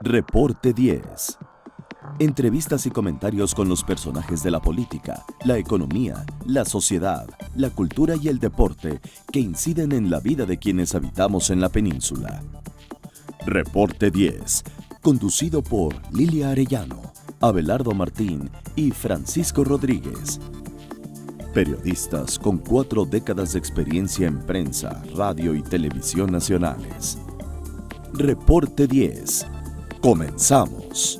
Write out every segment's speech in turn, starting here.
Reporte 10. Entrevistas y comentarios con los personajes de la política, la economía, la sociedad, la cultura y el deporte que inciden en la vida de quienes habitamos en la península. Reporte 10, conducido por Lilia Arellano, Abelardo Martín y Francisco Rodríguez. Periodistas con 4 décadas de experiencia en prensa, radio y televisión nacionales. Reporte 10. Comenzamos.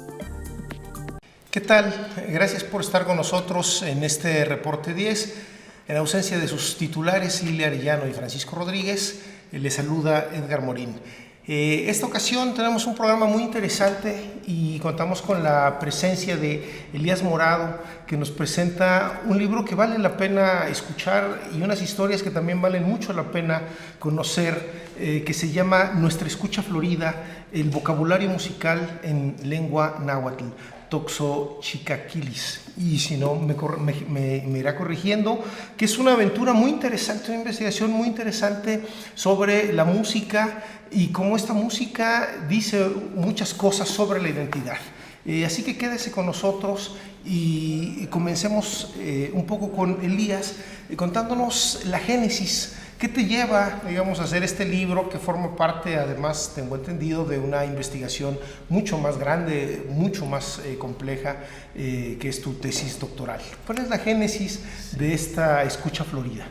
¿Qué tal? Gracias por estar con nosotros en este Reporte 10. En ausencia de sus titulares, Lilia Arellano y Francisco Rodríguez, les saluda Edgar Morín. Esta ocasión tenemos un programa muy interesante y contamos con la presencia de Elías Morado, que nos presenta un libro que vale la pena escuchar y unas historias que también valen mucho la pena conocer, que se llama Nuestra Escucha Florida, el vocabulario musical en lengua náhuatl, Toxochicaquilis, y si no me irá corrigiendo, que es una aventura muy interesante, una investigación muy interesante sobre la música y cómo esta música dice muchas cosas sobre la identidad. Así que quédese con nosotros y comencemos un poco con Elías, contándonos la génesis. ¿Qué te lleva, digamos, a hacer este libro que forma parte, además, tengo entendido, de una investigación mucho más grande, mucho más compleja, que es tu tesis doctoral? ¿Cuál es la génesis de esta Escucha Florida?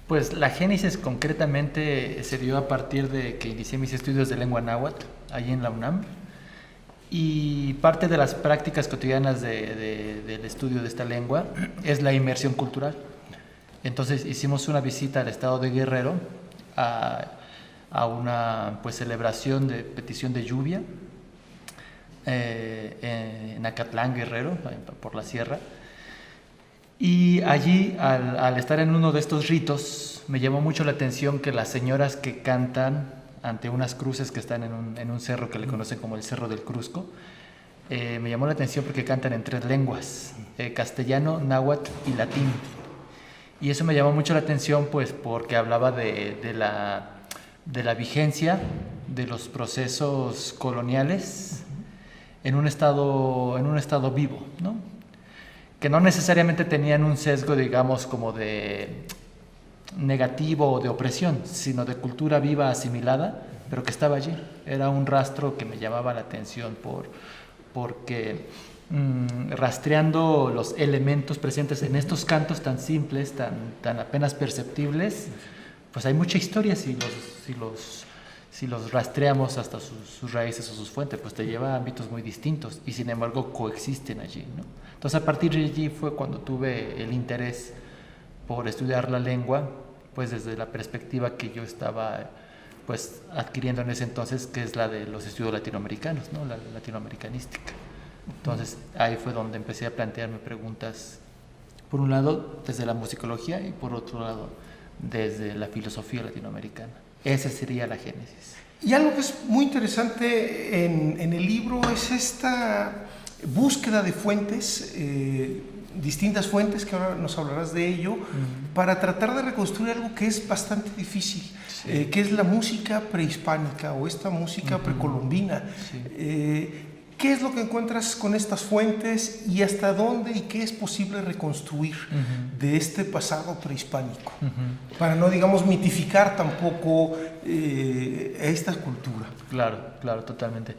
Pues la génesis concretamente se dio a partir de que inicié mis estudios de lengua náhuatl, allí en la UNAM, y parte de las prácticas cotidianas del estudio de esta lengua es la inmersión cultural. Entonces hicimos una visita al estado de Guerrero a una celebración de petición de lluvia en Acatlán, Guerrero, por la sierra. Y allí, al estar en uno de estos ritos, me llamó mucho la atención que las señoras que cantan ante unas cruces que están en un cerro que le conocen como el Cerro del Cruzco, me llamó la atención porque cantan en 3 lenguas, castellano, náhuatl y latín. Y eso me llamó mucho la atención, pues, porque hablaba de la vigencia de los procesos coloniales en un estado vivo, ¿no? Que no necesariamente tenían un sesgo, digamos, como de negativo o de opresión, sino de cultura viva asimilada, pero que estaba allí. Era un rastro que me llamaba la atención porque rastreando los elementos presentes en estos cantos tan simples, tan apenas perceptibles, pues hay mucha historia si los rastreamos hasta sus raíces o sus fuentes, pues te lleva a ámbitos muy distintos y sin embargo coexisten allí, ¿no? Entonces a partir de allí fue cuando tuve el interés por estudiar la lengua, pues desde la perspectiva que yo estaba pues adquiriendo en ese entonces, que es la de los estudios latinoamericanos, ¿no? La latinoamericanística. Entonces ahí fue donde empecé a plantearme preguntas, por un lado desde la musicología y por otro lado desde la filosofía latinoamericana. Esa sería la génesis. Y algo que es muy interesante en el libro es esta búsqueda de fuentes, distintas fuentes, que ahora nos hablarás de ello, para tratar de reconstruir algo que es bastante difícil, sí. Que es la música prehispánica o esta música precolombina. Sí. ¿Qué es lo que encuentras con estas fuentes y hasta dónde y qué es posible reconstruir de este pasado prehispánico? Para no, digamos, mitificar tampoco esta cultura. Claro, totalmente.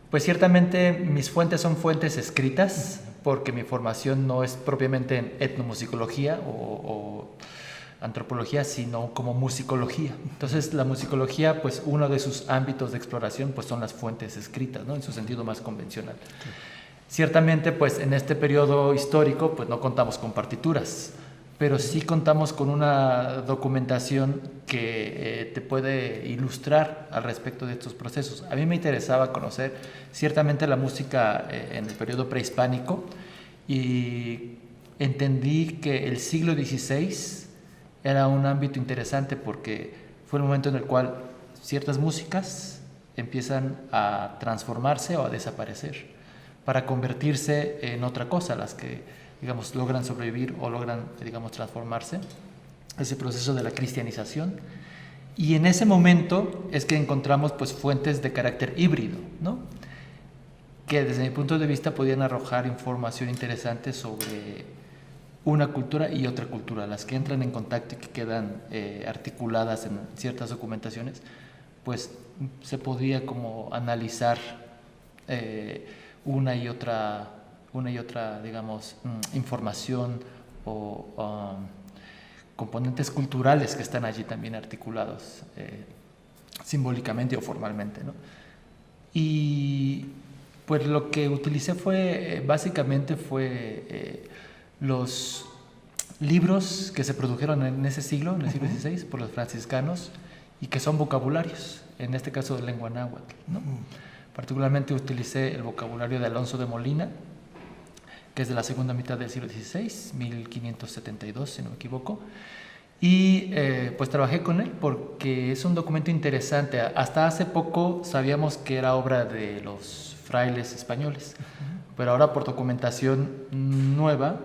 Pues ciertamente mis fuentes son fuentes escritas, porque mi formación no es propiamente en etnomusicología o antropología, sino como musicología. Entonces la musicología, pues uno de sus ámbitos de exploración pues son las fuentes escritas, ¿no? En su sentido más convencional. Sí. Ciertamente, pues en este periodo histórico pues no contamos con partituras, pero sí contamos con una documentación que te puede ilustrar al respecto de estos procesos. A mí me interesaba conocer ciertamente la música en el periodo prehispánico y entendí que el siglo XVI era un ámbito interesante porque fue el momento en el cual ciertas músicas empiezan a transformarse o a desaparecer para convertirse en otra cosa, las que digamos, logran sobrevivir o logran, digamos, transformarse, ese proceso de la cristianización. Y en ese momento es que encontramos pues fuentes de carácter híbrido, ¿no? Que desde mi punto de vista podían arrojar información interesante sobre una cultura y otra cultura, las que entran en contacto y que quedan articuladas en ciertas documentaciones, pues se podía como analizar una y otra, digamos, información o componentes culturales que están allí también articulados simbólicamente o formalmente, ¿no? Y pues lo que utilicé fue, básicamente fue los libros que se produjeron en ese siglo, en el siglo XVI, por los franciscanos, y que son vocabularios, en este caso de lengua náhuatl, ¿no? Particularmente utilicé el vocabulario de Alonso de Molina, que es de la segunda mitad del siglo XVI, 1572, si no me equivoco, y pues trabajé con él porque es un documento interesante. Hasta hace poco sabíamos que era obra de los frailes españoles, pero ahora por documentación nueva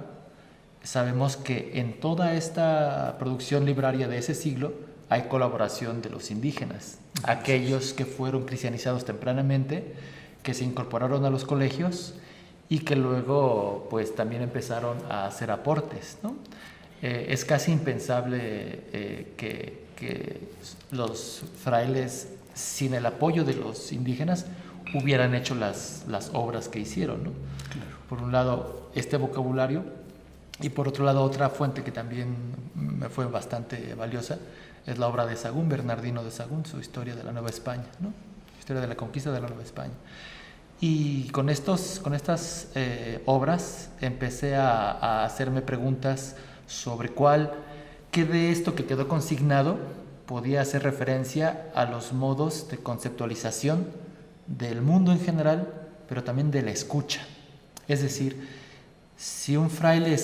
sabemos que en toda esta producción libraria de ese siglo hay colaboración de los indígenas, aquellos que fueron cristianizados tempranamente, que se incorporaron a los colegios y que luego pues también empezaron a hacer aportes, ¿no? Es casi impensable que los frailes, sin el apoyo de los indígenas, hubieran hecho las obras que hicieron, ¿no? Claro. Por un lado, este vocabulario, y por otro lado, otra fuente que también me fue bastante valiosa es la obra de Sahagún, Bernardino de Sahagún, su Historia de la Nueva España, ¿no? Historia de la conquista de la Nueva España. Y con estas obras empecé a hacerme preguntas sobre qué de esto que quedó consignado podía hacer referencia a los modos de conceptualización del mundo en general, pero también de la escucha. Es decir, si un fraile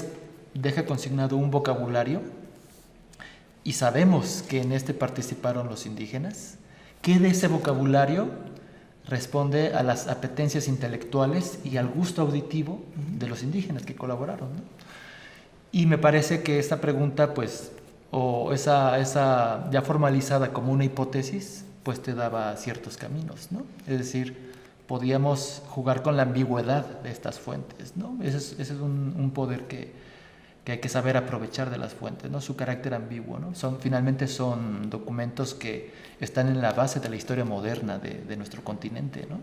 deja consignado un vocabulario y sabemos que en este participaron los indígenas, ¿qué de ese vocabulario responde a las apetencias intelectuales y al gusto auditivo de los indígenas que colaboraron, ¿no? Y me parece que esta pregunta, pues, o esa ya formalizada como una hipótesis, pues te daba ciertos caminos, ¿no? Es decir, podíamos jugar con la ambigüedad de estas fuentes, ¿no? Ese es un poder que hay que saber aprovechar de las fuentes, ¿no? Su carácter ambiguo, ¿no? Finalmente son documentos que están en la base de la historia moderna de nuestro continente, ¿no?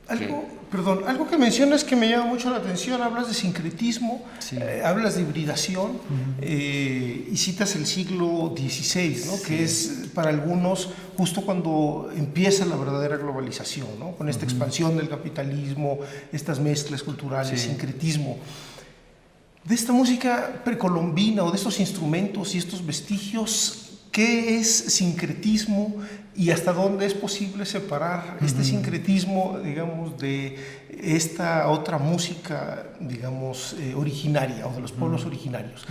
Algo que mencionas que me llama mucho la atención, hablas de sincretismo, sí. Hablas de hibridación, y citas el siglo XVI, ¿no? Sí. Que es para algunos justo cuando empieza la verdadera globalización, ¿no? Con esta expansión del capitalismo, estas mezclas culturales, sí. Sincretismo. De esta música precolombina o de estos instrumentos y estos vestigios, ¿qué es sincretismo y hasta dónde es posible separar este sincretismo, digamos, de esta otra música, digamos, originaria o de los pueblos originarios?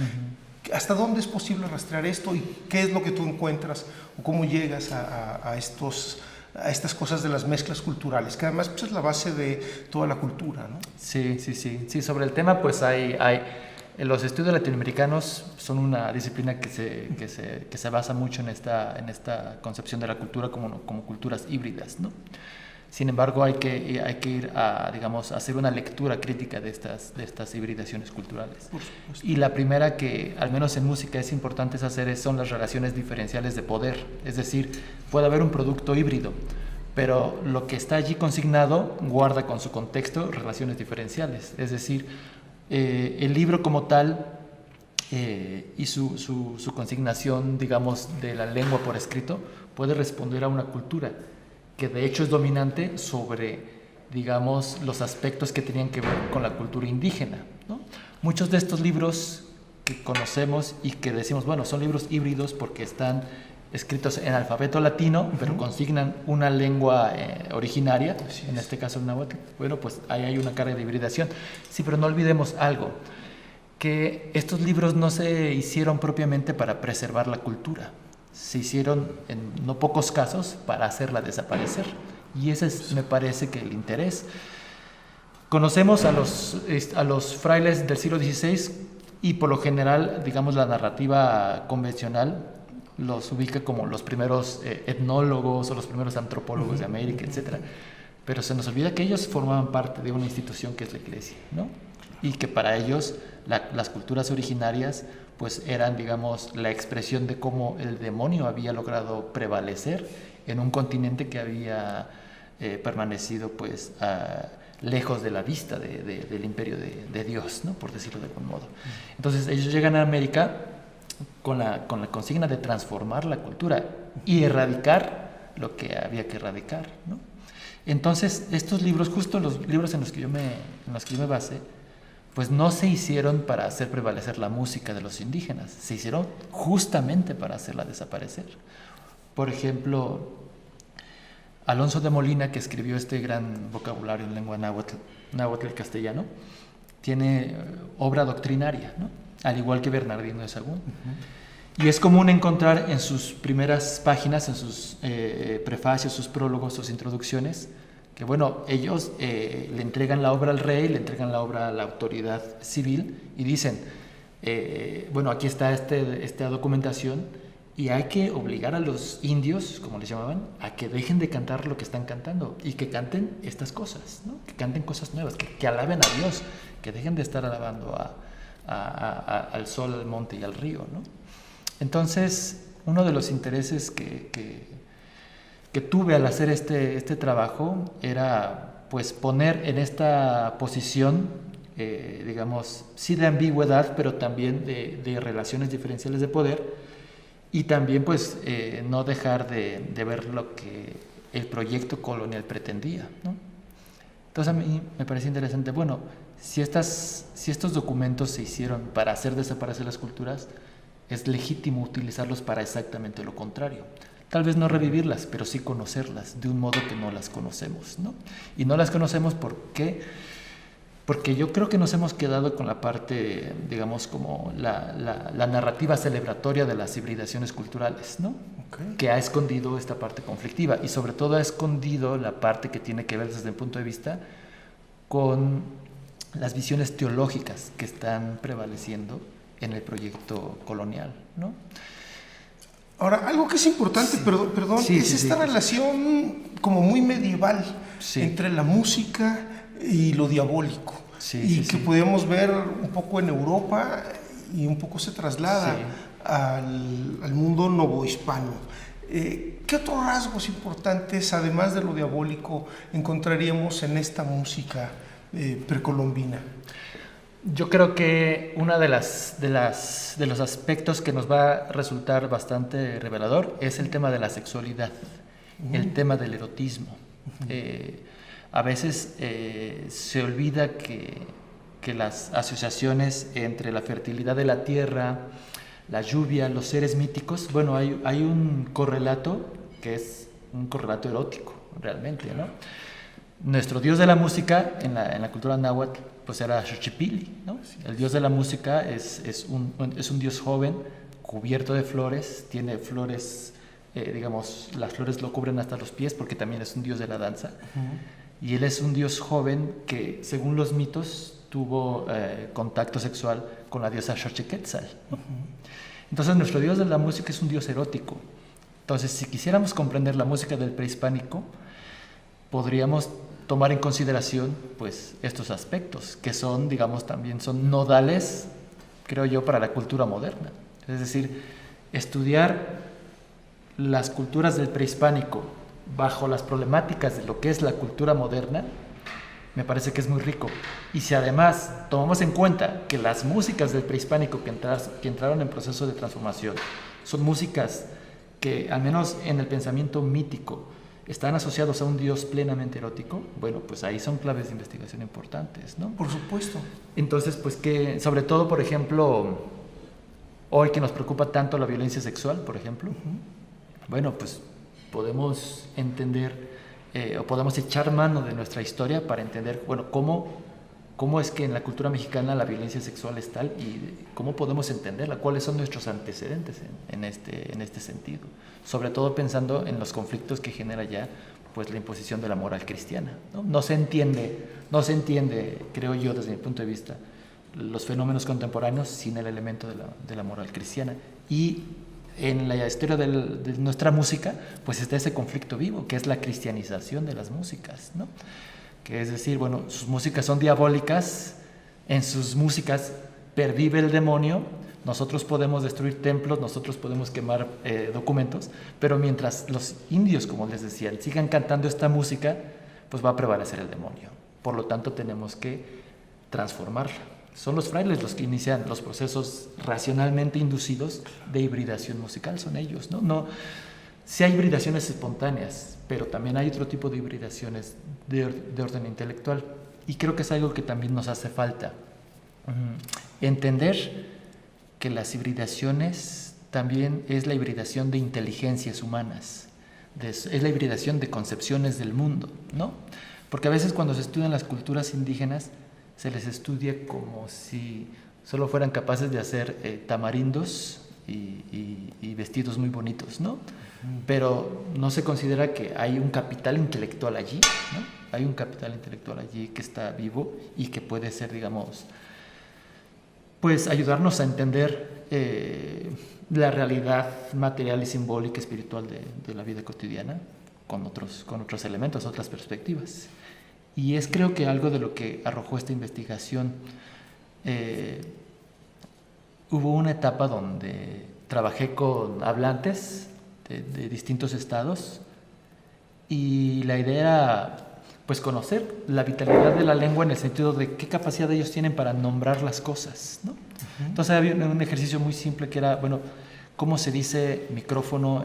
¿Hasta dónde es posible rastrear esto y qué es lo que tú encuentras o cómo llegas a estas cosas de las mezclas culturales, que además pues, es la base de toda la cultura, ¿no? Sí, sobre el tema pues hay los estudios latinoamericanos son una disciplina que se basa mucho en esta concepción de la cultura como culturas híbridas, ¿no? Sin embargo, hay que ir a, digamos, a hacer una lectura crítica de estas hibridaciones culturales. Y la primera que, al menos en música, es importante hacer son las relaciones diferenciales de poder. Es decir, puede haber un producto híbrido, pero lo que está allí consignado guarda con su contexto relaciones diferenciales. Es decir, el libro como tal y su consignación, digamos, de la lengua por escrito puede responder a una cultura que de hecho es dominante sobre, digamos, los aspectos que tenían que ver con la cultura indígena, ¿no? Muchos de estos libros que conocemos y que decimos, bueno, son libros híbridos porque están escritos en alfabeto latino, pero consignan una lengua originaria, en este caso el náhuatl. Bueno, pues ahí hay una carga de hibridación. Sí, pero no olvidemos algo, que estos libros no se hicieron propiamente para preservar la cultura, se hicieron en no pocos casos para hacerla desaparecer. Y ese es, me parece, que el interés. Conocemos a los frailes del siglo XVI y por lo general, digamos, la narrativa convencional los ubica como los primeros etnólogos o los primeros antropólogos de América, etc. Pero se nos olvida que ellos formaban parte de una institución que es la Iglesia, ¿no? Y que para ellos las culturas originarias pues eran, digamos, la expresión de cómo el demonio había logrado prevalecer en un continente que había permanecido pues lejos de la vista del imperio de Dios, ¿no? Por decirlo de algún modo. Entonces ellos llegan a América con la consigna de transformar la cultura y erradicar lo que había que erradicar, ¿no? Entonces estos libros, justo los libros en los que yo me basé, pues no se hicieron para hacer prevalecer la música de los indígenas, se hicieron justamente para hacerla desaparecer. Por ejemplo, Alonso de Molina, que escribió este gran vocabulario en lengua náhuatl y castellano, tiene obra doctrinaria, ¿no? Al igual que Bernardino de Sahagún. Y es común encontrar en sus primeras páginas, en sus prefacios, sus prólogos, sus introducciones, que bueno, ellos le entregan la obra al rey, le entregan la obra a la autoridad civil y dicen, bueno, aquí está esta documentación y hay que obligar a los indios, como les llamaban, a que dejen de cantar lo que están cantando y que canten estas cosas, ¿no? Que canten cosas nuevas, que alaben a Dios, que dejen de estar alabando al sol, al monte y al río, ¿no? Entonces, uno de los intereses que tuve al hacer este trabajo era pues poner en esta posición, digamos, sí de ambigüedad, pero también de relaciones diferenciales de poder, y también pues no dejar de ver lo que el proyecto colonial pretendía, ¿no? Entonces a mí me parece interesante, bueno, si estos documentos se hicieron para hacer desaparecer las culturas, es legítimo utilizarlos para exactamente lo contrario. Tal vez no revivirlas, pero sí conocerlas de un modo que no las conocemos, ¿no? Y no las conocemos porque yo creo que nos hemos quedado con la parte, digamos, como la narrativa celebratoria de las civilizaciones culturales, ¿no? Okay. Que ha escondido esta parte conflictiva y sobre todo ha escondido la parte que tiene que ver desde el punto de vista con las visiones teológicas que están prevaleciendo en el proyecto colonial, ¿no? Ahora, algo que es importante, sí. perdón, es esta relación como muy medieval entre la música y lo diabólico, que podemos ver un poco en Europa y un poco se traslada al mundo novohispano. ¿Qué otros rasgos importantes, además de lo diabólico, encontraríamos en esta música precolombina? Yo creo que uno de los aspectos que nos va a resultar bastante revelador es el tema de la sexualidad, el tema del erotismo. A veces se olvida que las asociaciones entre la fertilidad de la tierra, la lluvia, los seres míticos, bueno, hay un correlato que es un correlato erótico, realmente, ¿no? Nuestro dios de la música en la cultura náhuatl pues era Xochipilli, ¿no? El dios de la música es un dios joven, cubierto de flores, tiene flores, digamos, las flores lo cubren hasta los pies porque también es un dios de la danza. Y él es un dios joven que, según los mitos, tuvo contacto sexual con la diosa Xochiquetzal, ¿no? Entonces nuestro dios de la música es un dios erótico. Entonces, si quisiéramos comprender la música del prehispánico, podríamos tomar en consideración pues estos aspectos que son, digamos, también son nodales, creo yo, para la cultura moderna. Es decir, estudiar las culturas del prehispánico bajo las problemáticas de lo que es la cultura moderna me parece que es muy rico. Y si además tomamos en cuenta que las músicas del prehispánico que entraron en proceso de transformación son músicas que, al menos en el pensamiento mítico, están asociados a un dios plenamente erótico, bueno, pues ahí son claves de investigación importantes, ¿no? Por supuesto. Entonces, pues que, sobre todo, por ejemplo, hoy que nos preocupa tanto la violencia sexual, por ejemplo, bueno, pues podemos entender o podemos echar mano de nuestra historia para entender, bueno, cómo es que en la cultura mexicana la violencia sexual es tal y cómo podemos entenderla, cuáles son nuestros antecedentes en este sentido. Sobre todo pensando en los conflictos que genera ya pues la imposición de la moral cristiana, ¿no? No se entiende, creo yo, desde mi punto de vista, los fenómenos contemporáneos sin el elemento de la moral cristiana. Y en la historia de nuestra música, pues está ese conflicto vivo, que es la cristianización de las músicas, ¿no? Que es decir, bueno, sus músicas son diabólicas, en sus músicas pervive el demonio, nosotros podemos destruir templos, nosotros podemos quemar documentos, pero mientras los indios, como les decía, sigan cantando esta música, pues va a prevalecer el demonio. Por lo tanto, tenemos que transformarla. Son los frailes los que inician los procesos racionalmente inducidos de hibridación musical, son ellos, ¿no? Sí hay hibridaciones espontáneas, pero también hay otro tipo de hibridaciones de orden intelectual. Y creo que es algo que también nos hace falta. Entender que las hibridaciones también es la hibridación de inteligencias humanas, es la hibridación de concepciones del mundo, ¿no? Porque a veces cuando se estudian las culturas indígenas, se les estudia como si solo fueran capaces de hacer tamarindos y vestidos muy bonitos, ¿no? Pero no se considera que hay un capital intelectual allí, ¿no? Hay un capital intelectual allí que está vivo y que puede ser, digamos, pues ayudarnos a entender la realidad material y simbólica, espiritual de la vida cotidiana con otros elementos, otras perspectivas. Y es creo que algo de lo que arrojó esta investigación. Hubo una etapa donde trabajé con hablantes de distintos estados y la idea era pues conocer la vitalidad de la lengua en el sentido de qué capacidad ellos tienen para nombrar las cosas, ¿no? Entonces había un ejercicio muy simple que era, bueno, ¿cómo se dice micrófono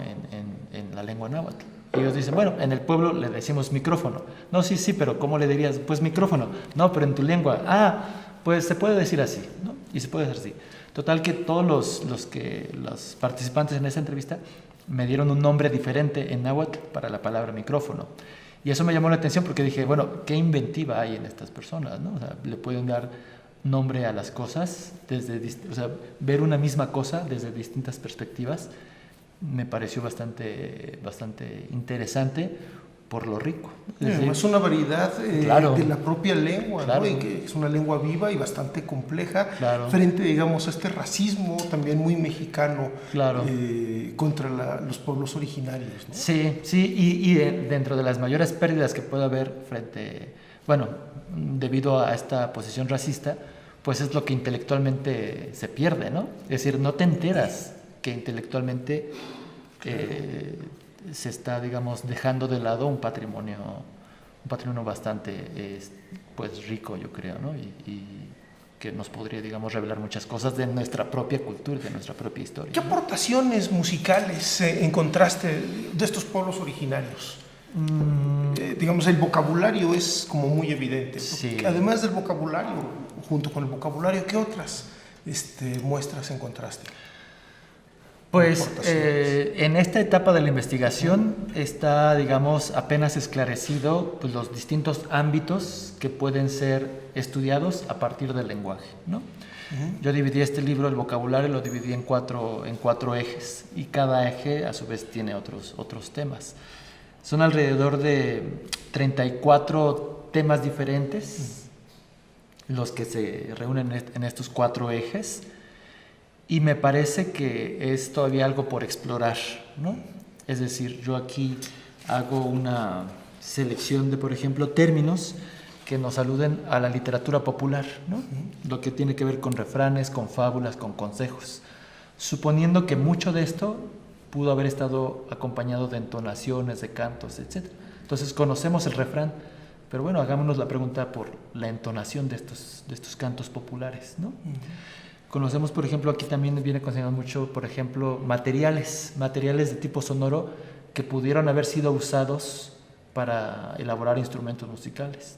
en la lengua náhuatl? Y ellos dicen, bueno, en el pueblo le decimos micrófono. No, sí, pero ¿cómo le dirías? Pues micrófono. No, pero en tu lengua. Pues se puede decir así, ¿no? Y se puede decir así. Total que todos los participantes en esa entrevista me dieron un nombre diferente en náhuatl para la palabra micrófono. Y eso me llamó la atención porque dije, bueno, ¿qué inventiva hay en estas personas, ¿no? O sea, le pueden dar nombre a las cosas, ver una misma cosa desde distintas perspectivas. Me pareció bastante interesante por lo rico. Es una variedad claro, de la propia lengua, claro, ¿no? Y que es una lengua viva y bastante compleja, claro, frente, digamos, a este racismo también muy mexicano, claro, contra los pueblos originarios, ¿no? Sí, y dentro de las mayores pérdidas que puede haber debido a esta posición racista, pues es lo que intelectualmente se pierde, ¿no? Es decir, no te enteras que intelectualmente se está, digamos, dejando de lado un patrimonio bastante pues rico, yo creo, ¿no? Y que nos podría, digamos, revelar muchas cosas de nuestra propia cultura, de nuestra propia historia. ¿Qué aportaciones musicales encontraste de estos pueblos originarios? Digamos, el vocabulario es como muy evidente. Sí. Además del vocabulario, junto con el vocabulario, ¿qué otras muestras encontraste? Pues en esta etapa de la investigación está, digamos, apenas esclarecido pues, los distintos ámbitos que pueden ser estudiados a partir del lenguaje, ¿no? Yo dividí este libro, el vocabulario, lo dividí en cuatro ejes y cada eje a su vez tiene otros temas. Son alrededor de 34 temas diferentes los que se reúnen en estos 4 ejes. Y me parece que es todavía algo por explorar, ¿no? Es decir, yo aquí hago una selección de, por ejemplo, términos que nos aluden a la literatura popular, ¿no? Lo que tiene que ver con refranes, con fábulas, con consejos. Suponiendo que mucho de esto pudo haber estado acompañado de entonaciones, de cantos, etc. Entonces conocemos el refrán, pero bueno, hagámonos la pregunta por la entonación de estos cantos populares, ¿no? Conocemos, por ejemplo, aquí también viene considerado mucho, por ejemplo, materiales de tipo sonoro que pudieron haber sido usados para elaborar instrumentos musicales.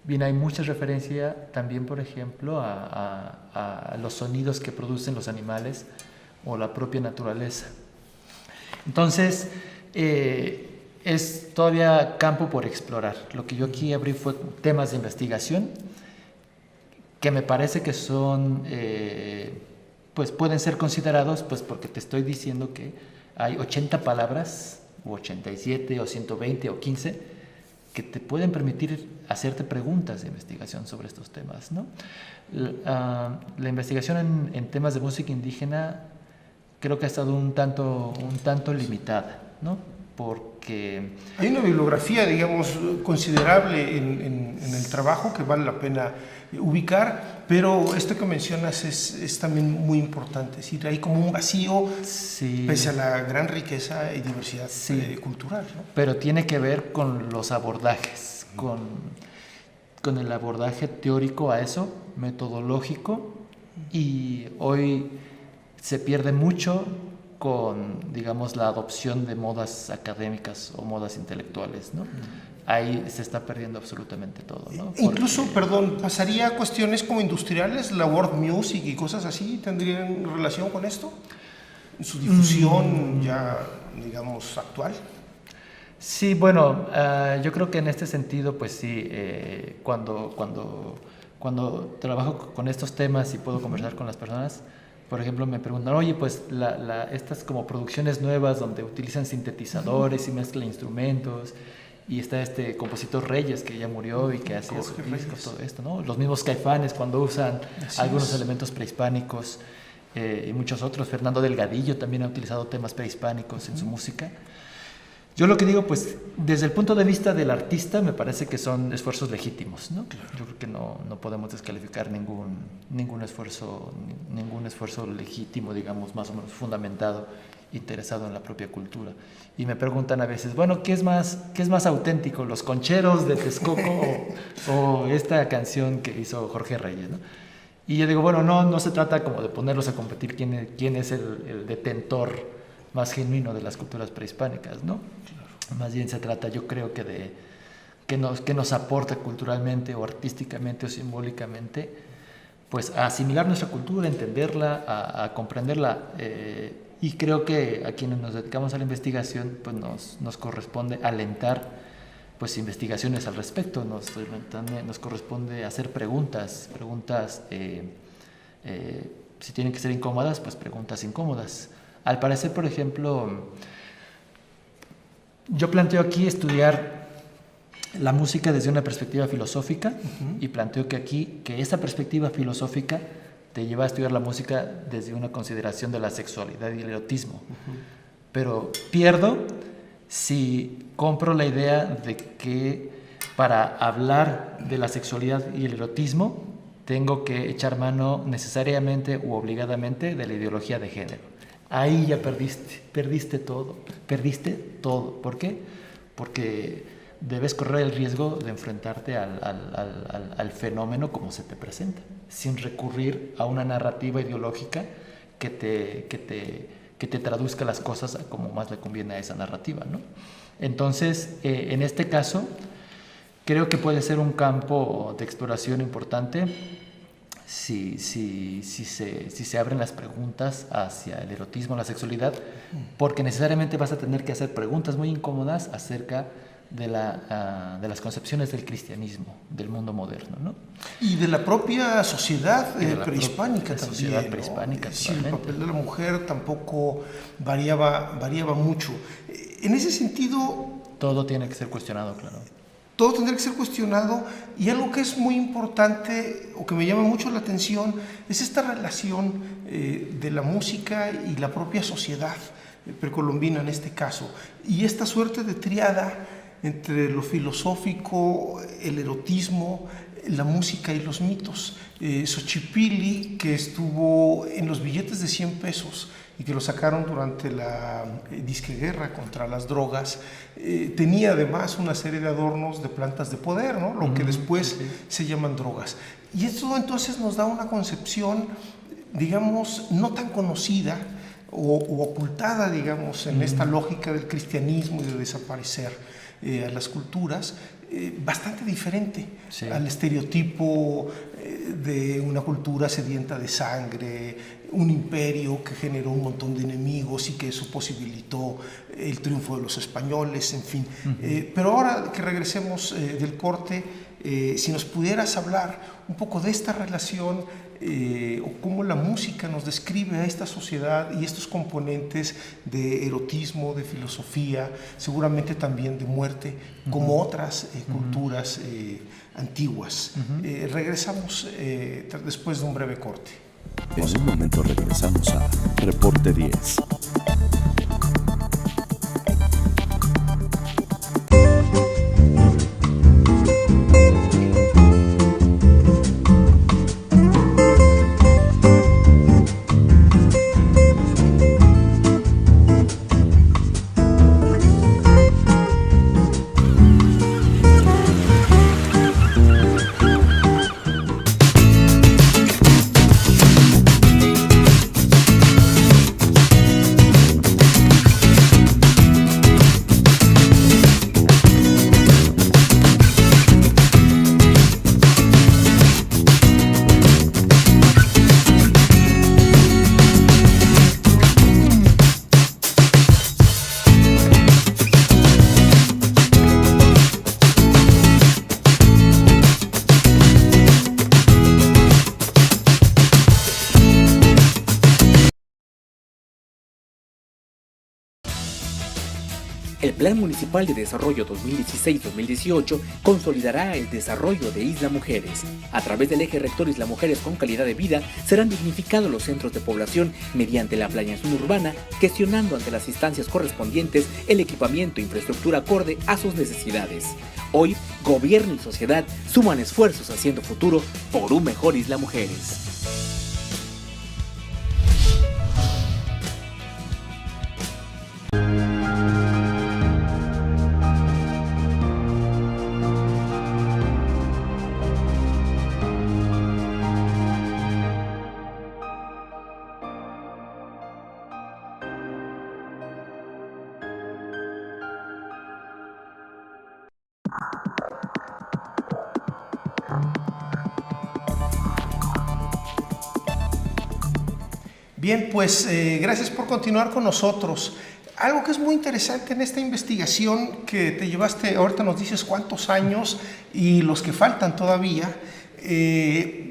Bien, hay mucha referencia también, por ejemplo, a los sonidos que producen los animales o la propia naturaleza. Entonces, es todavía campo por explorar. Lo que yo aquí abrí fue temas de investigación que me parece que son, pues pueden ser considerados, pues porque te estoy diciendo que hay 80 palabras, o 87, o 120, o 15, que te pueden permitir hacerte preguntas de investigación sobre estos temas, ¿no? La investigación en temas de música indígena creo que ha estado un tanto limitada, ¿no? Porque hay una bibliografía, digamos, considerable en el trabajo que vale la pena ubicar, pero esto que mencionas es también muy importante. Es decir, hay como un vacío, sí, pese a la gran riqueza y diversidad sí, cultural, ¿no? pero tiene que ver con los abordajes, con el abordaje teórico a eso, metodológico, y hoy se pierde mucho con, digamos, la adopción de modas académicas o modas intelectuales, ¿no? Ahí se está perdiendo absolutamente todo, ¿no? Incluso, perdón, ¿pasaría a cuestiones como industriales, la world music y cosas así? ¿Tendrían relación con esto? ¿En su difusión ya, digamos, actual? Sí, bueno, yo creo que en este sentido, pues sí, cuando trabajo con estos temas y puedo conversar con las personas, por ejemplo, me preguntan, oye, pues estas como producciones nuevas donde utilizan sintetizadores y mezclan instrumentos, y está este compositor Reyes que ya murió y que hacía sus discos, todo esto, ¿no? Los mismos Caifanes cuando usan algunos elementos prehispánicos y muchos otros. Fernando Delgadillo también ha utilizado temas prehispánicos en su música. Yo lo que digo, pues, desde el punto de vista del artista, me parece que son esfuerzos legítimos, ¿no? Claro. Yo creo que no podemos descalificar ningún esfuerzo legítimo, digamos, más o menos fundamentado, interesado en la propia cultura. Y me preguntan a veces, bueno, ¿qué es más auténtico, los concheros de Texcoco o esta canción que hizo Jorge Reyes, ¿no? Y yo digo, bueno, no se trata como de ponerlos a competir quién es el detentor más genuino de las culturas prehispánicas, ¿no? Claro. Más bien se trata, yo creo que de que nos aporta culturalmente o artísticamente o simbólicamente, pues a asimilar nuestra cultura, a entenderla, a comprenderla, y creo que a quienes nos dedicamos a la investigación, pues nos corresponde alentar pues investigaciones al respecto, nos corresponde hacer preguntas, si tienen que ser incómodas, pues preguntas incómodas. Al parecer, por ejemplo, yo planteo aquí estudiar la música desde una perspectiva filosófica, y planteo que esa perspectiva filosófica te lleva a estudiar la música desde una consideración de la sexualidad y el erotismo. Pero pierdo si compro la idea de que para hablar de la sexualidad y el erotismo tengo que echar mano necesariamente u obligadamente de la ideología de género. Ahí ya perdiste todo. ¿Por qué? Porque debes correr el riesgo de enfrentarte al fenómeno como se te presenta, sin recurrir a una narrativa ideológica que te traduzca las cosas a como más le conviene a esa narrativa, ¿no? Entonces, en este caso, creo que puede ser un campo de exploración importante si se abren las preguntas hacia el erotismo, la sexualidad, porque necesariamente vas a tener que hacer preguntas muy incómodas acerca de las concepciones del cristianismo, del mundo moderno, ¿no? Y de la propia sociedad prehispánica también. Sociedad prehispánica, sí, el papel de la mujer tampoco variaba mucho. En ese sentido... Todo tiene que ser cuestionado, claro. Todo tendrá que ser cuestionado, y algo que es muy importante o que me llama mucho la atención es esta relación de la música y la propia sociedad precolombina en este caso, y esta suerte de triada entre lo filosófico, el erotismo, la música y los mitos. Xochipilli, que estuvo en los billetes de 100 pesos y que lo sacaron durante la disqueguerra contra las drogas, tenía además una serie de adornos de plantas de poder, ¿no? Lo que después se llaman drogas. Y esto entonces nos da una concepción, digamos, no tan conocida o ocultada, digamos, en esta lógica del cristianismo y de desaparecer a las culturas, bastante diferente al estereotipo de una cultura sedienta de sangre, un imperio que generó un montón de enemigos y que eso posibilitó el triunfo de los españoles, en fin. Pero ahora que regresemos del corte, si nos pudieras hablar un poco de esta relación o cómo la música nos describe a esta sociedad y estos componentes de erotismo, de filosofía, seguramente también de muerte, como otras culturas antiguas. Regresamos después de un breve corte. En un momento regresamos a Reporte 10. El Plan Municipal de Desarrollo 2016-2018 consolidará el desarrollo de Isla Mujeres. A través del eje rector Isla Mujeres con calidad de vida, serán dignificados los centros de población mediante la planeación urbana, gestionando ante las instancias correspondientes el equipamiento e infraestructura acorde a sus necesidades. Hoy, gobierno y sociedad suman esfuerzos haciendo futuro por un mejor Isla Mujeres. Bien, pues gracias por continuar con nosotros. Algo que es muy interesante en esta investigación que te llevaste, ahorita nos dices cuántos años y los que faltan todavía,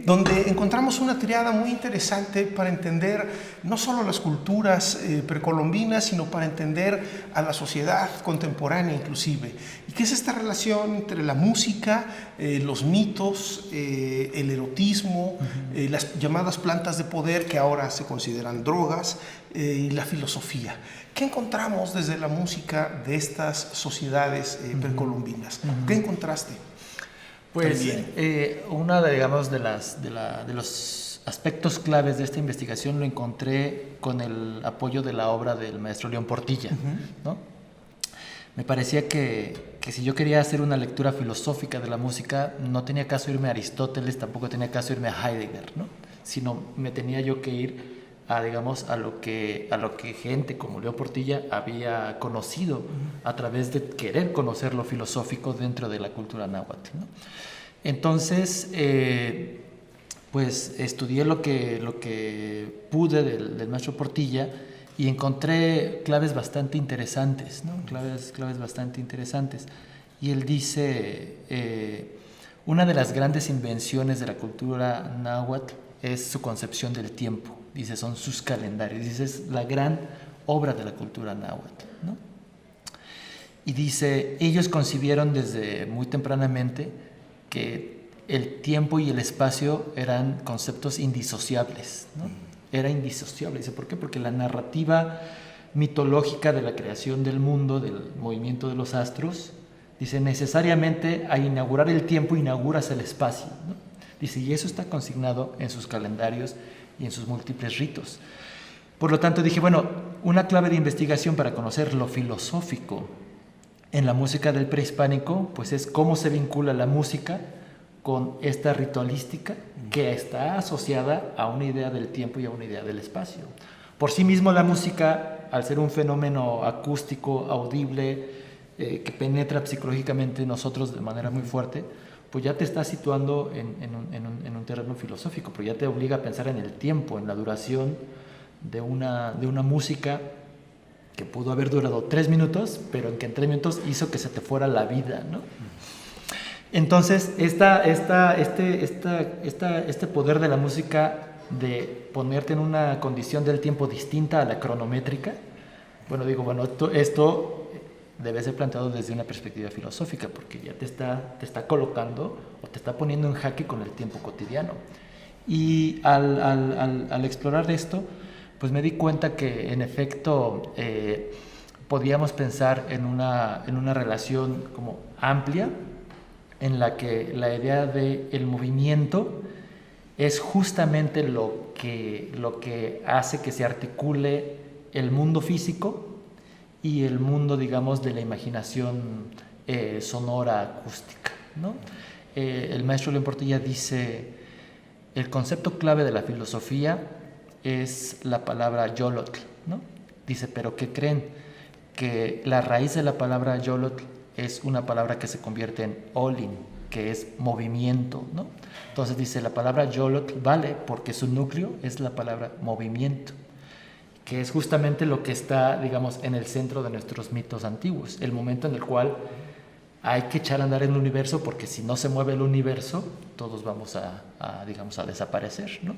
donde encontramos una triada muy interesante para entender no solo las culturas precolombinas, sino para entender a la sociedad contemporánea inclusive. ¿Y qué es esta relación entre la música, los mitos, el erotismo, las llamadas plantas de poder que ahora se consideran drogas, y la filosofía? ¿Qué encontramos desde la música de estas sociedades precolombinas? ¿Qué encontraste? Pues una digamos, de los aspectos claves de esta investigación lo encontré con el apoyo de la obra del maestro León Portilla, ¿no? Me parecía que si yo quería hacer una lectura filosófica de la música, no tenía caso irme a Aristóteles, tampoco tenía caso irme a Heidegger, ¿no? Sino me tenía yo que ir a, digamos, a lo que gente como León Portilla había conocido a través de querer conocer lo filosófico dentro de la cultura náhuatl, ¿no? Entonces, pues estudié lo que pude del maestro Portilla y encontré claves bastante interesantes, ¿no? Claves bastante interesantes. Y él dice, una de las grandes invenciones de la cultura náhuatl es su concepción del tiempo. Dice, son sus calendarios. Dice, es la gran obra de la cultura náhuatl, ¿no? Y dice, ellos concibieron desde muy tempranamente que el tiempo y el espacio eran conceptos indisociables, ¿no? Era indisociable. Dice, ¿por qué? Porque la narrativa mitológica de la creación del mundo, del movimiento de los astros, dice, necesariamente al inaugurar el tiempo inauguras el espacio, ¿no? Dice, y eso está consignado en sus calendarios y en sus múltiples ritos. Por lo tanto dije, bueno, una clave de investigación para conocer lo filosófico en la música del prehispánico, pues es cómo se vincula la música con esta ritualística que está asociada a una idea del tiempo y a una idea del espacio. Por sí mismo la música, al ser un fenómeno acústico, audible, que penetra psicológicamente en nosotros de manera muy fuerte, pues ya te está situando en un terreno filosófico, pero ya te obliga a pensar en el tiempo, en la duración de una música que pudo haber durado 3 minutos, pero en que en 3 minutos hizo que se te fuera la vida, ¿no? Entonces, este poder de la música de ponerte en una condición del tiempo distinta a la cronométrica, esto debe ser planteado desde una perspectiva filosófica, porque ya te está colocando o te está poniendo en jaque con el tiempo cotidiano. Y al explorar esto, pues me di cuenta que en efecto podíamos pensar en una relación como amplia, en la que la idea del movimiento es justamente lo que hace que se articule el mundo físico y el mundo, digamos, de la imaginación sonora, acústica, ¿no? El maestro León Portilla dice: el concepto clave de la filosofía es la palabra yolotl, ¿no? Dice, pero ¿qué creen? Que la raíz de la palabra yolotl es una palabra que se convierte en olin, que es movimiento, ¿no? Entonces dice, la palabra yolotl vale porque su núcleo es la palabra movimiento, que es justamente lo que está, digamos, en el centro de nuestros mitos antiguos, el momento en el cual hay que echar a andar el universo, porque si no se mueve el universo, todos vamos digamos, a desaparecer, ¿no?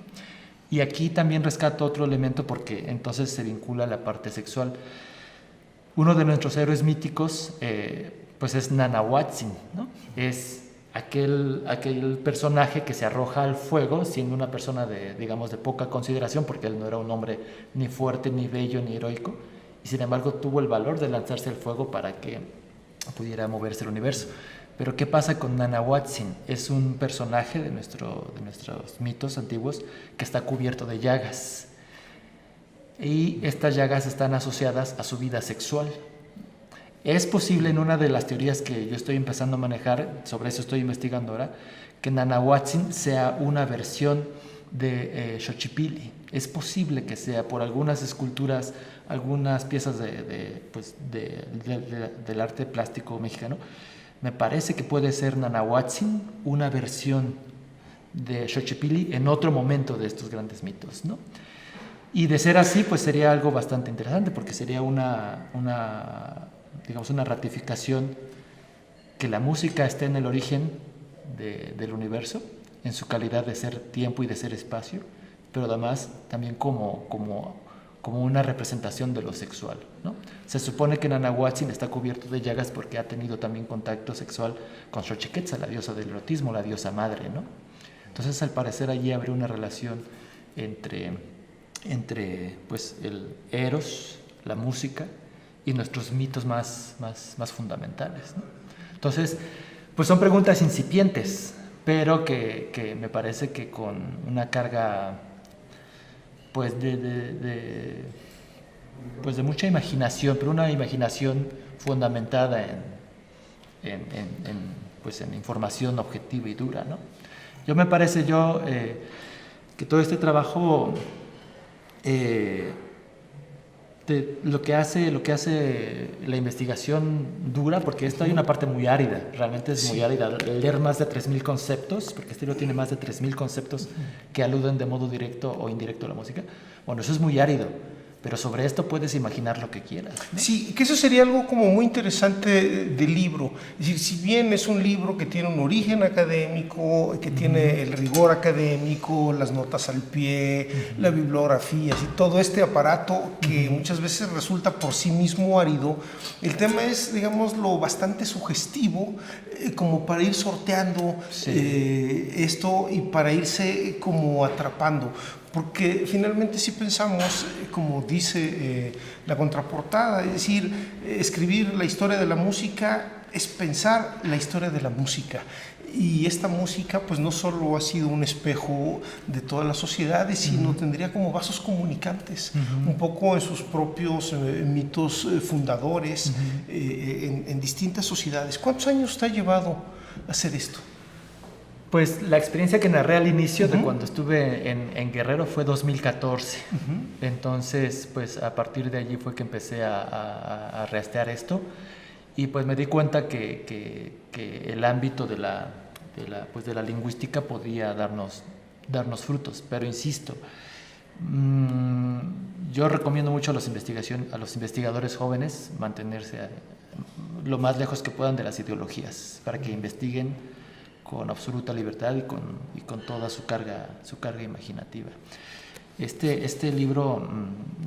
Y aquí también rescato otro elemento, porque entonces se vincula a la parte sexual. Uno de nuestros héroes míticos, pues es Nanahuatzin, ¿no? Es aquel personaje que se arroja al fuego, siendo una persona digamos, de poca consideración, porque él no era un hombre ni fuerte, ni bello, ni heroico, y sin embargo tuvo el valor de lanzarse al fuego para que pudiera moverse el universo. Pero ¿qué pasa con Nanahuatzin? Es un personaje de nuestros mitos antiguos que está cubierto de llagas, y estas llagas están asociadas a su vida sexual. Es posible, en una de las teorías que yo estoy empezando a manejar, sobre eso estoy investigando ahora, que Nanahuatzin sea una versión de Xochipilli. Es posible que sea, por algunas esculturas, algunas piezas del arte plástico mexicano. Me parece que puede ser Nanahuatzin una versión de Xochipilli en otro momento de estos grandes mitos, ¿no? Y de ser así, pues sería algo bastante interesante, porque sería una ratificación que la música esté en el origen del universo, en su calidad de ser tiempo y de ser espacio, pero además también como una representación de lo sexual, ¿no? Se supone que Nanahuatzin está cubierto de llagas porque ha tenido también contacto sexual con Xochiquetzal, la diosa del erotismo, la diosa madre, ¿no? Entonces, al parecer, allí habría una relación entre pues, el eros, la música, y nuestros mitos más fundamentales, ¿no? Entonces, pues son preguntas incipientes, pero que me parece que con una carga pues de mucha imaginación, pero una imaginación fundamentada en información objetiva y dura, ¿no? Me parece que todo este trabajo lo que hace la investigación dura, porque esto hay una parte muy árida, realmente es muy árida. Leer más de 3.000 conceptos, porque este libro tiene más de 3.000 conceptos que aluden de modo directo o indirecto a la música. Bueno, eso es muy árido, pero sobre esto puedes imaginar lo que quieras, ¿no? Sí, que eso sería algo como muy interesante del libro. Es decir, si bien es un libro que tiene un origen académico, que tiene el rigor académico, las notas al pie, la bibliografía, y todo este aparato que muchas veces resulta por sí mismo árido, el tema es, digamos, lo bastante sugestivo, como para ir sorteando esto y para irse como atrapando. Porque finalmente si pensamos, como dice la contraportada, es decir, escribir la historia de la música es pensar la historia de la música. Y esta música pues no solo ha sido un espejo de todas las sociedades, sino tendría como vasos comunicantes, un poco en sus propios mitos fundadores, en distintas sociedades. ¿Cuántos años te ha llevado a hacer esto? Pues la experiencia que narré al inicio de cuando estuve en Guerrero fue 2014. Entonces, pues a partir de allí fue que empecé a rastrear esto, y pues me di cuenta que el ámbito de la lingüística podía darnos frutos. Pero insisto, yo recomiendo mucho a los investigadores jóvenes mantenerse lo más lejos que puedan de las ideologías, para que investiguen con absoluta libertad y con toda su carga imaginativa. Este libro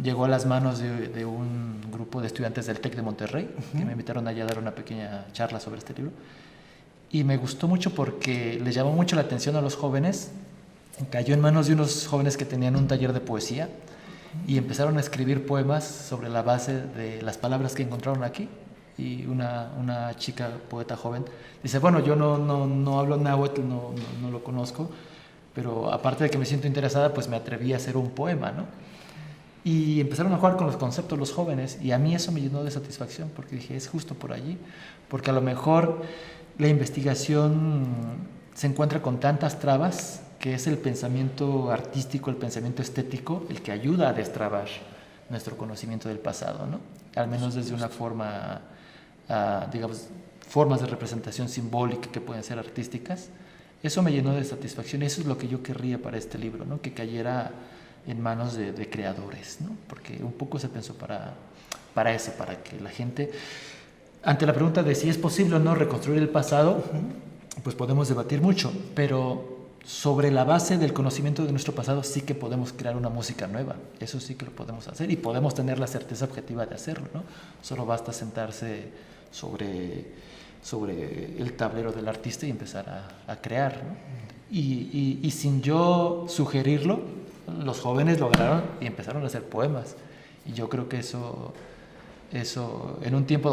llegó a las manos de un grupo de estudiantes del TEC de Monterrey, que me invitaron allá a dar una pequeña charla sobre este libro. Y me gustó mucho porque les llamó mucho la atención a los jóvenes. Cayó en manos de unos jóvenes que tenían un taller de poesía y empezaron a escribir poemas sobre la base de las palabras que encontraron aquí. Y una chica poeta joven dice, bueno, yo no hablo náhuatl, no lo conozco, pero aparte de que me siento interesada, pues me atreví a hacer un poema, ¿no? Y empezaron a jugar con los conceptos los jóvenes, y a mí eso me llenó de satisfacción, porque dije, es justo por allí, porque a lo mejor la investigación se encuentra con tantas trabas, que es el pensamiento artístico, el pensamiento estético, el que ayuda a destrabar nuestro conocimiento del pasado, ¿no? Al menos desde una forma, digamos, formas de representación simbólica que pueden ser artísticas. Eso me llenó de satisfacción, eso es lo que yo querría para este libro, ¿no? Que cayera en manos de creadores, ¿no? Porque un poco se pensó para eso, para que la gente, ante la pregunta de si es posible o no reconstruir el pasado, pues podemos debatir mucho, pero sobre la base del conocimiento de nuestro pasado sí que podemos crear una música nueva, eso sí que lo podemos hacer y podemos tener la certeza objetiva de hacerlo, ¿no? Solo basta sentarse sobre el tablero del artista y empezar a crear, ¿no? Y sin yo sugerirlo, los jóvenes lograron y empezaron a hacer poemas. Y yo creo que eso en un tiempo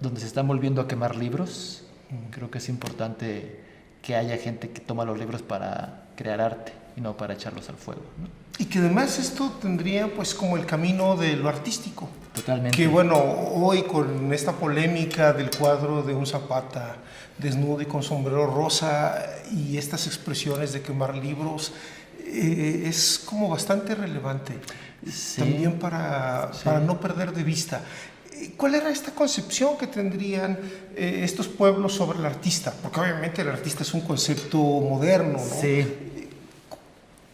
donde se están volviendo a quemar libros, creo que es importante que haya gente que toma los libros para crear arte y no para echarlos al fuego, ¿no? Y que además esto tendría pues como el camino de lo artístico. Totalmente. Que bueno, hoy con esta polémica del cuadro de un Zapata desnudo y con sombrero rosa y estas expresiones de quemar libros, es como bastante relevante, sí, también para no perder de vista. ¿Cuál era esta concepción que tendrían estos pueblos sobre el artista? Porque obviamente el artista es un concepto moderno, ¿no? Sí.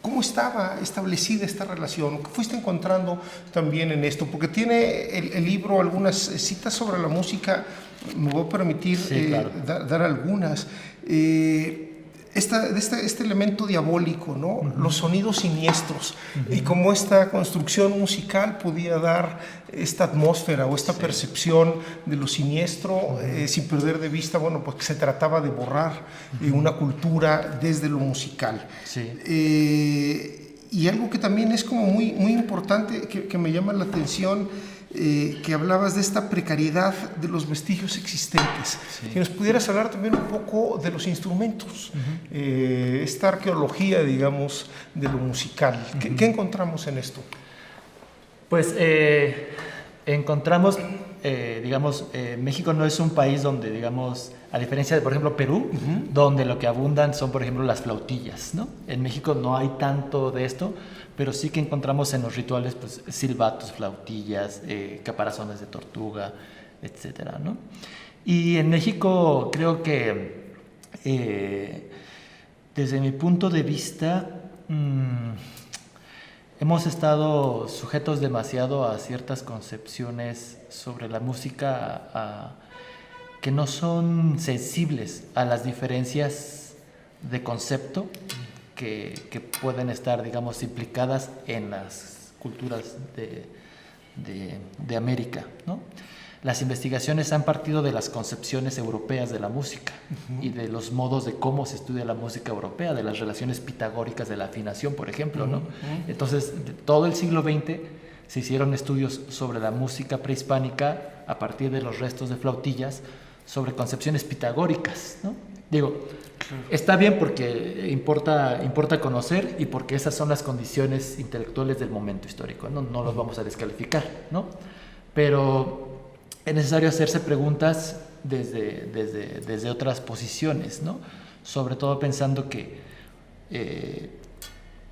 ¿Cómo estaba establecida esta relación? ¿Qué fuiste encontrando también en esto? Porque tiene el libro algunas citas sobre la música, me voy a permitir claro, dar algunas. Este elemento diabólico, ¿no? Los sonidos siniestros, y cómo esta construcción musical podía dar esta atmósfera o esta percepción de lo siniestro, sin perder de vista, bueno, pues que se trataba de borrar una cultura desde lo musical. Sí. Y algo que también es como muy, muy importante, que me llama la atención, que hablabas de esta precariedad de los vestigios existentes. Sí. Que nos pudieras hablar también un poco de los instrumentos, esta arqueología, digamos, de lo musical. ¿Qué encontramos en esto? Pues encontramos, digamos, México no es un país donde, digamos, a diferencia de, por ejemplo, Perú, donde lo que abundan son, por ejemplo, las flautillas, ¿no? En México no hay tanto de esto, pero sí que encontramos en los rituales, pues, silbatos, flautillas, caparazones de tortuga, etcétera, ¿no? Y en México creo que, desde mi punto de vista, hemos estado sujetos demasiado a ciertas concepciones sobre la música que no son sensibles a las diferencias de concepto que pueden estar, digamos, implicadas en las culturas de América, ¿no? Las investigaciones han partido de las concepciones europeas de la música y de los modos de cómo se estudia la música europea, de las relaciones pitagóricas de la afinación, por ejemplo, ¿no? Entonces, todo el siglo XX se hicieron estudios sobre la música prehispánica a partir de los restos de flautillas sobre concepciones pitagóricas, ¿no? Digo, está bien porque importa conocer y porque esas son las condiciones intelectuales del momento histórico, no los vamos a descalificar, ¿no? Pero es necesario hacerse preguntas desde otras posiciones, ¿no? Sobre todo pensando que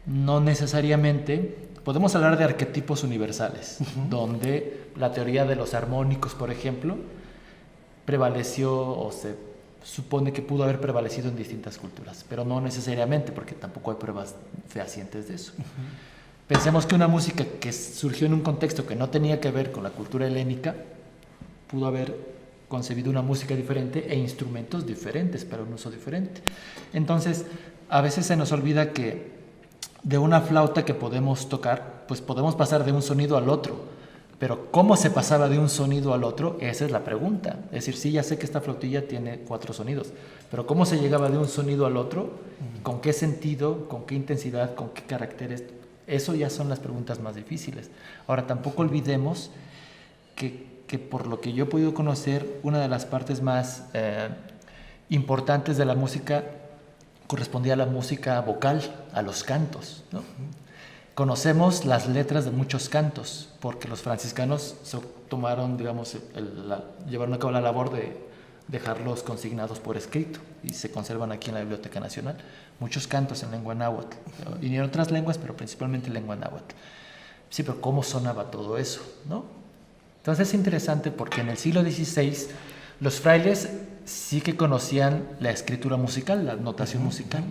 no necesariamente podemos hablar de arquetipos universales, donde la teoría de los armónicos, por ejemplo, prevaleció o se supone que pudo haber prevalecido en distintas culturas, pero no necesariamente, porque tampoco hay pruebas fehacientes de eso. Pensemos que una música que surgió en un contexto que no tenía que ver con la cultura helénica pudo haber concebido una música diferente e instrumentos diferentes para un uso diferente. Entonces, a veces se nos olvida que de una flauta que podemos tocar, pues podemos pasar de un sonido al otro. Pero ¿cómo se pasaba de un sonido al otro? Esa es la pregunta. Es decir, sí, ya sé que esta flautilla tiene 4 sonidos, pero ¿cómo se llegaba de un sonido al otro? ¿Con qué sentido? ¿Con qué intensidad? ¿Con qué caracteres? Eso ya son las preguntas más difíciles. Ahora, tampoco olvidemos que por lo que yo he podido conocer, una de las partes más importantes de la música correspondía a la música vocal, a los cantos, ¿no? Conocemos las letras de muchos cantos, porque los franciscanos tomaron, digamos, llevaron a cabo la labor de dejarlos consignados por escrito y se conservan aquí en la Biblioteca Nacional. Muchos cantos en lengua náhuatl, y en otras lenguas, pero principalmente en lengua náhuatl. Sí, pero ¿cómo sonaba todo eso, no? Entonces es interesante porque en el siglo XVI los frailes sí que conocían la escritura musical, la notación musical,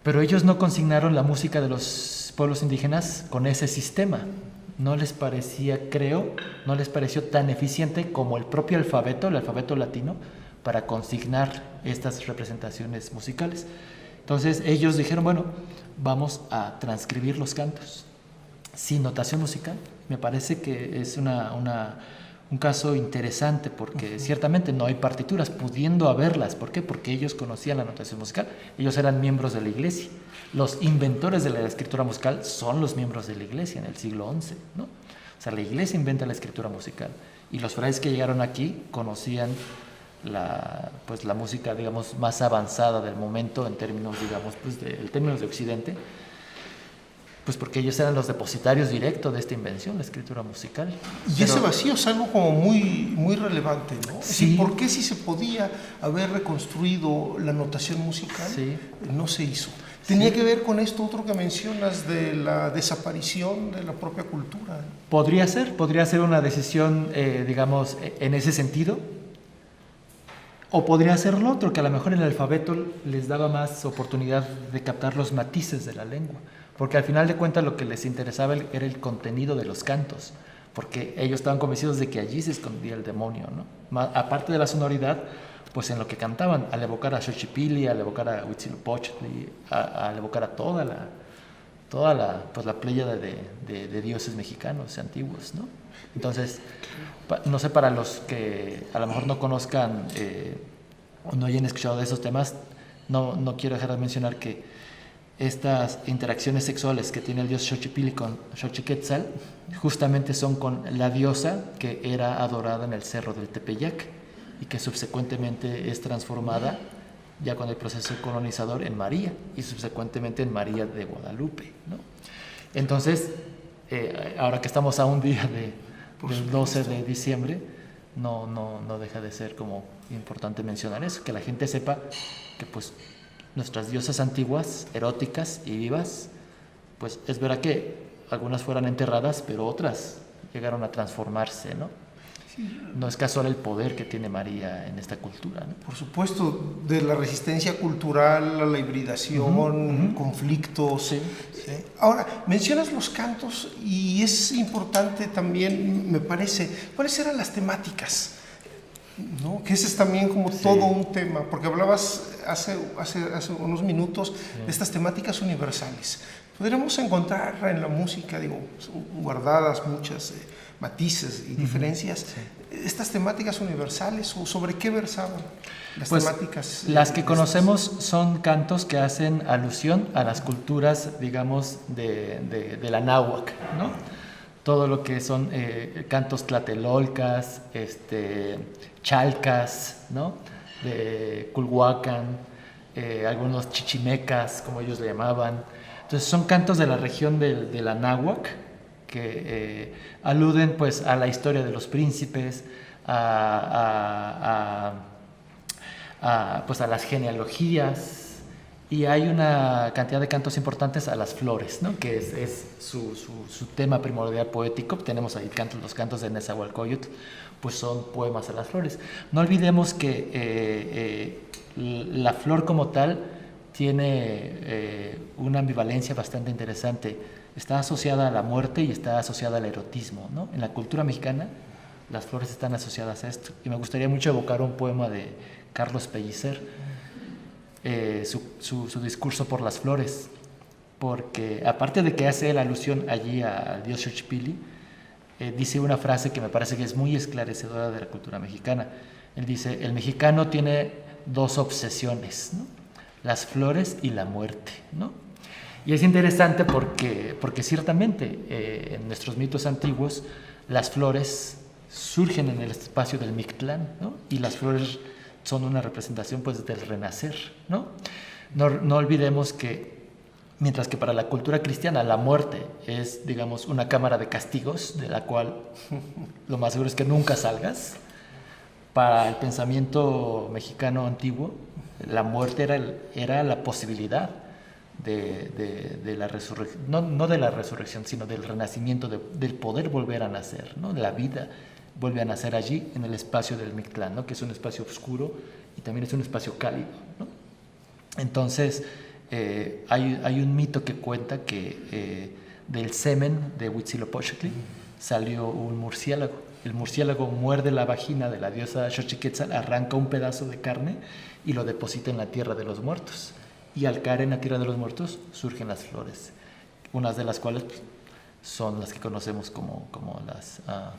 pero ellos no consignaron la música de los pueblos indígenas con ese sistema. No les parecía, creo, no les pareció tan eficiente como el propio alfabeto, el alfabeto latino, para consignar estas representaciones musicales. Entonces ellos dijeron, bueno, vamos a transcribir los cantos sin notación musical. Me parece que es un caso interesante porque ciertamente no hay partituras, pudiendo haberlas. ¿Por qué? Porque ellos conocían la notación musical, ellos eran miembros de la iglesia. Los inventores de la escritura musical son los miembros de la iglesia en el siglo XI, ¿no? O sea, la iglesia inventa la escritura musical y los frailes que llegaron aquí conocían la música, digamos, más avanzada del momento en términos, digamos, en términos de Occidente, pues porque ellos eran los depositarios directos de esta invención, la escritura musical. Y ese vacío es algo como muy, muy relevante, ¿no? Sí. Es decir, ¿por qué si se podía haber reconstruido la notación musical, sí, no se hizo? ¿Tenía sí que ver con esto otro que mencionas de la desaparición de la propia cultura? Podría ser una decisión, digamos, en ese sentido. O podría ser lo otro, que a lo mejor el alfabeto les daba más oportunidad de captar los matices de la lengua. Porque al final de cuentas lo que les interesaba era el contenido de los cantos, porque ellos estaban convencidos de que allí se escondía el demonio, ¿no? Aparte de la sonoridad, pues en lo que cantaban, al evocar a Xochipilli, al evocar a Huitzilopochtli, al evocar a toda la pléyada de dioses mexicanos antiguos, ¿no? Entonces, no sé, para los que a lo mejor no conozcan o no hayan escuchado de esos temas, no quiero dejar de mencionar que estas interacciones sexuales que tiene el dios Xochipilli con Xochiquetzal justamente son con la diosa que era adorada en el cerro del Tepeyac y que subsecuentemente es transformada ya con el proceso colonizador en María y subsecuentemente en María de Guadalupe, ¿no? Entonces, ahora que estamos a un día del 12 de diciembre, no deja de ser como importante mencionar eso, que la gente sepa que pues nuestras diosas antiguas, eróticas y vivas, pues es verdad que algunas fueran enterradas, pero otras llegaron a transformarse, ¿no? Sí. No es casual el poder que tiene María en esta cultura, ¿no? Por supuesto, de la resistencia cultural a la hibridación, conflictos. Sí, sí. Ahora, mencionas los cantos y es importante también, me parece, ¿cuáles eran las temáticas? ¿No? Que ese es también como todo un tema, porque hablabas hace unos minutos de estas temáticas universales. Podríamos encontrar en la música, guardadas muchas matices y diferencias, estas temáticas universales, o sobre qué versaban las temáticas. Las que conocemos son cantos que hacen alusión a las culturas, digamos, de la náhuatl, ¿no? Todo lo que son cantos tlatelolcas, chalcas, ¿no? De Culhuacán, algunos chichimecas, como ellos le llamaban. Entonces son cantos de la región de la náhuatl que aluden pues a la historia de los príncipes, pues a las genealogías. Y hay una cantidad de cantos importantes a las flores, ¿no? Que es su tema primordial poético. Tenemos ahí los cantos de Nezahualcóyotl, pues son poemas a las flores. No olvidemos que la flor como tal tiene una ambivalencia bastante interesante. Está asociada a la muerte y está asociada al erotismo, ¿no? En la cultura mexicana, las flores están asociadas a esto. Y me gustaría mucho evocar un poema de Carlos Pellicer, su discurso por las flores, porque aparte de que hace la alusión allí al dios Xochipilli, dice una frase que me parece que es muy esclarecedora de la cultura mexicana. Él dice: el mexicano tiene dos obsesiones, ¿no? Las flores y la muerte, ¿no? Y es interesante porque ciertamente en nuestros mitos antiguos las flores surgen en el espacio del Mictlán, ¿no? Y las flores son una representación, pues, del renacer, ¿no? No olvidemos que mientras que para la cultura cristiana la muerte es, digamos, una cámara de castigos de la cual lo más seguro es que nunca salgas, para el pensamiento mexicano antiguo la muerte era la posibilidad de la resurrección, no de la resurrección, sino del renacimiento, del poder volver a nacer, ¿no? La vida vuelve a nacer allí en el espacio del Mictlán, ¿no? Que es un espacio oscuro y también es un espacio cálido, ¿no? Entonces hay un mito que cuenta que del semen de Huitzilopochtli salió un murciélago. El murciélago muerde la vagina de la diosa Xochiquetzal, arranca un pedazo de carne y lo deposita en la tierra de los muertos. Y al caer en la tierra de los muertos surgen las flores, unas de las cuales son las que conocemos como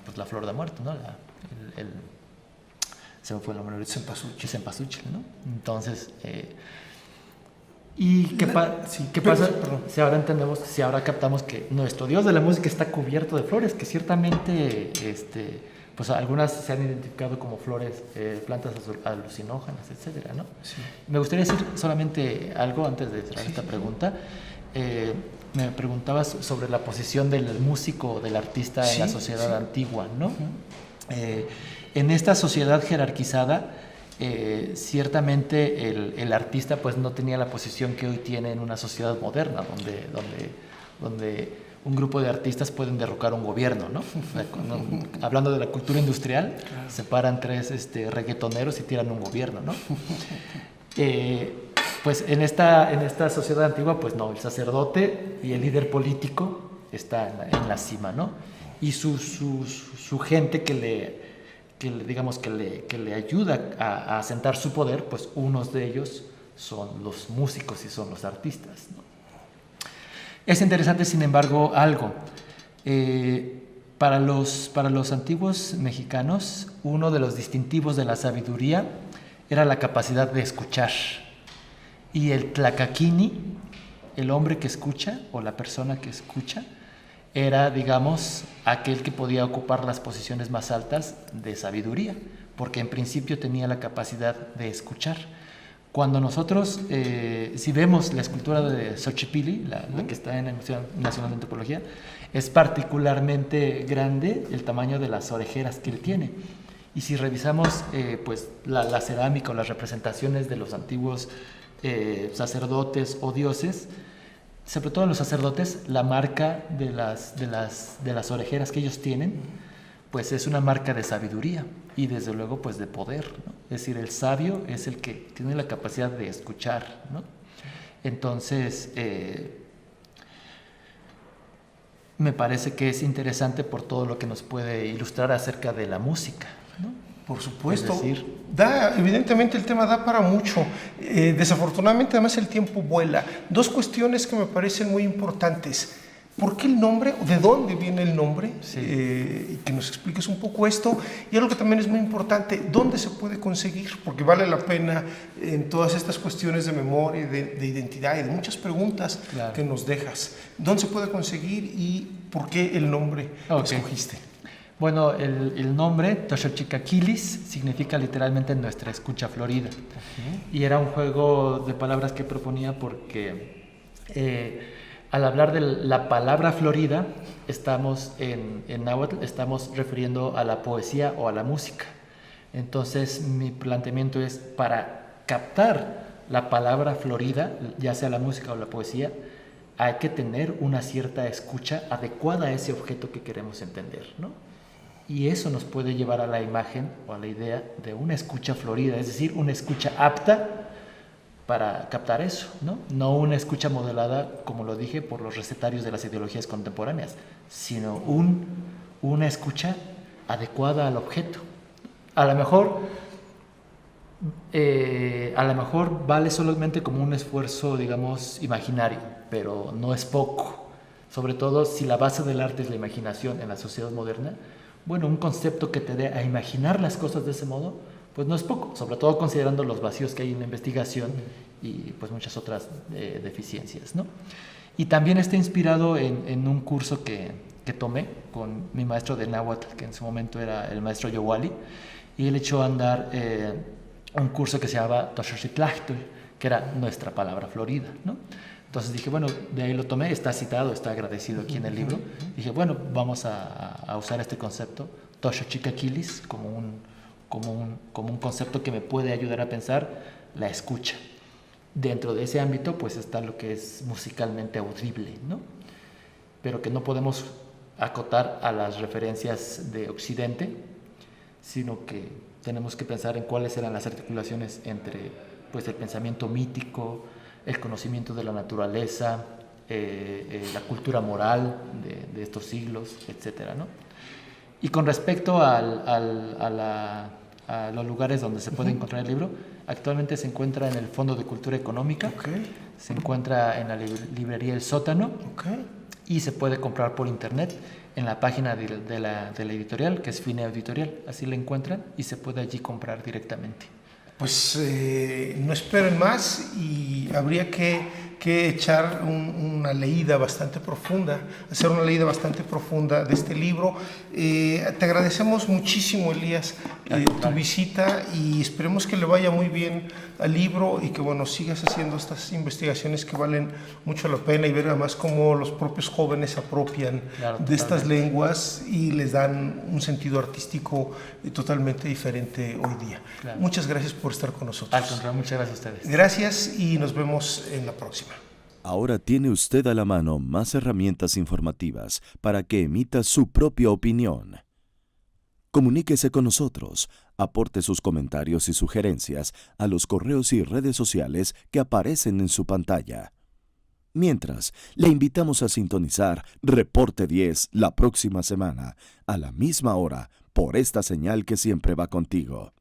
pues la flor de muerte, ¿no? Se me fue el nombre ahorita. Cempasúchil, ¿no? Entonces, ¿y qué pasa si ahora entendemos, si ahora captamos que nuestro dios de la música está cubierto de flores, que ciertamente pues algunas se han identificado como flores, plantas alucinógenas, etcétera, ¿no? Sí. Me gustaría decir solamente algo antes de cerrar esta pregunta. Me preguntabas sobre la posición del músico o del artista en la sociedad antigua, ¿no? En esta sociedad jerarquizada, ciertamente el artista pues no tenía la posición que hoy tiene en una sociedad moderna, donde un grupo de artistas pueden derrocar un gobierno, ¿no? Hablando de la cultura industrial, claro, se paran tres reggaetoneros y tiran un gobierno, ¿no? Pues en esta sociedad antigua, pues no, el sacerdote y el líder político está en la cima, ¿no? Y su gente que le ayuda a asentar su poder, pues unos de ellos son los músicos y son los artistas, ¿no? Es interesante, sin embargo, algo. Para los antiguos mexicanos, uno de los distintivos de la sabiduría era la capacidad de escuchar. Y el tlacaquini, el hombre que escucha o la persona que escucha, era, digamos, aquel que podía ocupar las posiciones más altas de sabiduría, porque en principio tenía la capacidad de escuchar. Cuando nosotros, si vemos la escultura de Xochipilli, la que está en el Museo Nacional de Antropología, es particularmente grande el tamaño de las orejeras que él tiene. Y si revisamos pues la cerámica o las representaciones de los antiguos sacerdotes o dioses, sobre todo en los sacerdotes, la marca de las orejeras que ellos tienen, pues es una marca de sabiduría y desde luego pues de poder, ¿no? Es decir, el sabio es el que tiene la capacidad de escuchar, ¿no? Entonces, me parece que es interesante por todo lo que nos puede ilustrar acerca de la música, ¿no? Por supuesto, evidentemente el tema da para mucho. Desafortunadamente además el tiempo vuela. Dos cuestiones que me parecen muy importantes. ¿Por qué el nombre? ¿De dónde viene el nombre? Sí. Que nos expliques un poco esto. Y algo que también es muy importante, ¿dónde se puede conseguir? Porque vale la pena en todas estas cuestiones de memoria, de identidad y de muchas preguntas, claro, que nos dejas. ¿Dónde se puede conseguir y por qué el nombre que escogiste? Bueno, el nombre, Toxochicaquilis, significa literalmente nuestra escucha florida. Y era un juego de palabras que proponía porque al hablar de la palabra florida, estamos en náhuatl, estamos refiriendo a la poesía o a la música. Entonces, mi planteamiento es, para captar la palabra florida, ya sea la música o la poesía, hay que tener una cierta escucha adecuada a ese objeto que queremos entender, ¿no? Y eso nos puede llevar a la imagen o a la idea de una escucha florida, es decir, una escucha apta para captar eso, ¿no? No una escucha modelada, como lo dije, por los recetarios de las ideologías contemporáneas, sino una escucha adecuada al objeto. A lo mejor vale solamente como un esfuerzo, digamos, imaginario, pero no es poco. Sobre todo si la base del arte es la imaginación en la sociedad moderna, bueno, un concepto que te dé a imaginar las cosas de ese modo, pues no es poco, sobre todo considerando los vacíos que hay en la investigación y pues muchas otras deficiencias, ¿no? Y también está inspirado en un curso que tomé con mi maestro de náhuatl, que en su momento era el maestro Yowali, y él echó a andar un curso que se llamaba Toxoxitlahtol, que era nuestra palabra florida, ¿no? Entonces dije, bueno, de ahí lo tomé, está citado, está agradecido aquí en el libro. Dije, bueno, vamos a usar este concepto, Toxochicaquilis, como un concepto que me puede ayudar a pensar la escucha. Dentro de ese ámbito, pues está lo que es musicalmente audible, ¿no? Pero que no podemos acotar a las referencias de Occidente, sino que tenemos que pensar en cuáles eran las articulaciones entre pues, el pensamiento mítico, el conocimiento de la naturaleza, la cultura moral de estos siglos, etcétera, ¿no? Y con respecto a los lugares donde se puede encontrar el libro, actualmente se encuentra en el Fondo de Cultura Económica, se encuentra en la librería El Sótano, y se puede comprar por internet en la página de la editorial, que es Fine Editorial. Así la encuentran y se puede allí comprar directamente. Pues no esperen más y habría que echar una leída bastante profunda, hacer una leída bastante profunda de este libro. Te agradecemos muchísimo, Elías, tu visita y esperemos que le vaya muy bien al libro y que bueno, sigas haciendo estas investigaciones que valen mucho la pena y ver además cómo los propios jóvenes se apropian de estas lenguas y les dan un sentido artístico totalmente diferente hoy día. Claro. Muchas gracias por estar con nosotros. Al contrario, muchas gracias a ustedes. Gracias y nos vemos en la próxima. Ahora tiene usted a la mano más herramientas informativas para que emita su propia opinión. Comuníquese con nosotros, aporte sus comentarios y sugerencias a los correos y redes sociales que aparecen en su pantalla. Mientras, le invitamos a sintonizar Reporte 10 la próxima semana, a la misma hora, por esta señal que siempre va contigo.